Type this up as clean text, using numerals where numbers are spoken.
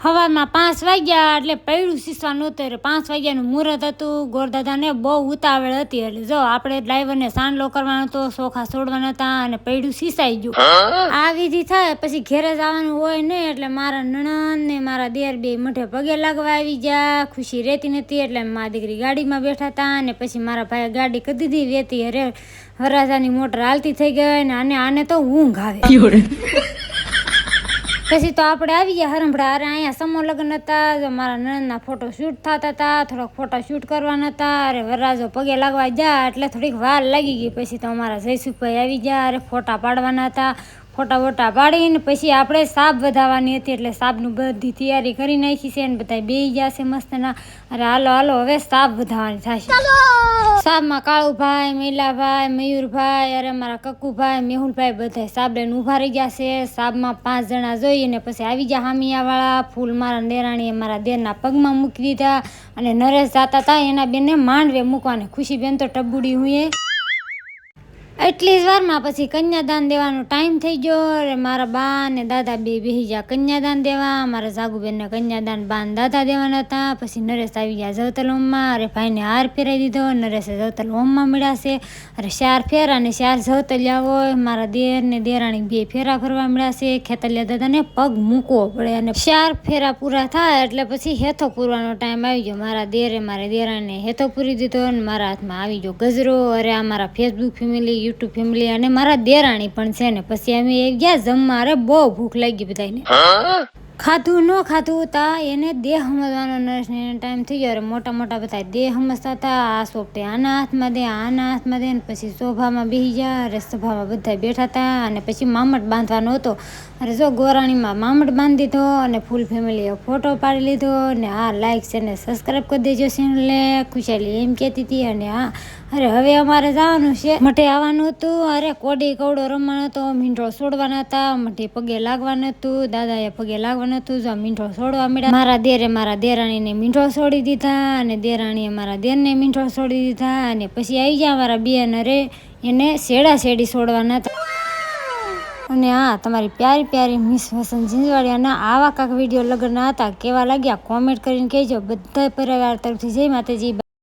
હવામાં 5 વાગ્યા એટલે પૈડું સીસવા નહોતું. 5 વાગ્યાનું મુહૂર્ત હતું. ગોરદાદાને બહુ ઉતાવળ હતી. એટલે જો આપણે ડ્રાઈવરને સાંડલો કરવાનો હતો, સોખા છોડવાના હતા અને પૈડું સીસાઈ ગયું. આ વિધિ થાય પછી ઘેરે જવાનું હોય ને એટલે મારા નણંદ ને મારા દેર બે મોઢે પગે લાગવા આવી ગયા. ખુશી રહેતી નથી એટલે મારી દીકરી ગાડીમાં બેઠા હતા અને પછી મારા ભાઈએ ગાડી કરી દીધી. વેતી અરે વરરાજાની મોટર હાલતી થઈ ગઈ ને આને તો ઊંઘ આવે. પછી તો આપણે આવી ગયા હરંભડા. અરે અહીંયા સમૂહ લગ્ન હતા. મારા નણંદના ફોટો શૂટ થતા હતા. થોડાક ફોટા શૂટ કરવાના હતા. અરે વરરાજો પગે લાગવા ગયા એટલે થોડીક વાર લાગી ગઈ. પછી તો અમારા જયસુખભાઈ આવી ગયા. અરે ફોટા પાડવાના હતા. ફોટા વોટા પાડીને પછી આપણે સાપ વધાવવાની હતી એટલે સાપનું બધી તૈયારી કરી નાખી છે. ને બધા બેસી ગયા છે મસ્તના. અરે હાલો હાલો હવે સાપ વધાવવાની થશે. સાપમાં કાળુભાઈ, મૈલાભાઈ, મયુરભાઈ, અરે મારા કક્કુભાઈ, મેહુલભાઈ બધા સાપ લઈને ઊભા રહી ગયા છે. સાપમાં 5 જણા જોઈને પછી આવી ગયા હામિયાવાળા. ફૂલ મારા દેરાણીએ મારા દેરના પગમાં મૂકી દીધા અને નરેશ જાતા હતા એના બેનને માંડવે મૂકવાને. ખુશીબેન તો ટબુડી હુંએ. એટલી જ વારમાં પછી કન્યાદાન દેવાનો ટાઈમ થઈ ગયો. અરે મારા બા ને દાદા બે બેસી ગયા કન્યાદાન દેવા. મારા જાગુબેનને કન્યાદાન બા ને દાદા દેવાના હતા. પછી નરેશ આવી ગયા જવતલ હોમમાં. અરે ભાઈને હાર ફેરાવી દીધો. નરેશે જવતલ હોમમાં મળ્યા છે. અરે 4 ફેરા ને 4 જવતલિયા હોય. મારા દેર ને દેરાણી 2 ફેરા ફરવા મળ્યા છે. ખેતલિયા દાદાને પગ મૂકવો પડે અને 4 ફેરા પૂરા થાય એટલે પછી હેથો પૂરવાનો ટાઈમ આવી ગયો. મારા દેરે મારા દેરાણીને હેથો પૂરી દીધો અને મારા હાથમાં આવી ગયો ગજરો. અરે આ મારા ફેસબુક ફેમિલી, યુટ્યુબ ફેમિલી અને મારા દેરાણી પણ છે ને. પછી અમે ગયા જમવા. અરે બહુ ભૂખ લાગી બધાને. ખાધું ન ખાધું તા એને દેહ સમજવાનો નર્સને ટાઈમ થઈ ગયો. અરે મોટા મોટા બધા દેહ સમજતા હતા. આ સોપટે આના હાથમાં દે, આના હાથમાં દે ને પછી સોફામાં બેસી ગયા. અરે સભામાં બધા બેઠા હતા અને પછી મામટ બાંધવાનો હતો. અરે જો ગોરાણીમાં મામટ બાંધી દીધો અને ફૂલ ફેમિલીએ ફોટો પાડી લીધો. ને હા લાઈક છે ને સબસ્ક્રાઈબ કરી દેજો ચેનલને. ખુશાલી એમ કહેતી હતી. અને હા અરે હવે અમારે જવાનું છે મઠે આવવાનું હતું. અરે કોડી કવડો રમવાનો હતો. મીંઢો છોડવાના હતા. મઠે પગે લાગવાનું હતું. દાદાએ પગે લાગવાનું હતું. જો મીંઢો છોડવા મળ્યા. મારા દેરે મારા દેરાણીને મીંઢો છોડી દીધા અને દેરાણીએ મારા દેરને મીંઢો છોડી દીધા. અને પછી આવી ગયા મારા બેન. અરે એને શેડા શેડી છોડવાના હતા. અને હા તમારી પ્યારી પ્યારી મિસ વસંત ઝીંઝવાડિયાના આવા કાંક વિડીયો લગ્નના હતા કેવા લાગ્યા કોમેન્ટ કરીને કહેજો. બધા પરિવાર તરફથી જય માતાજી.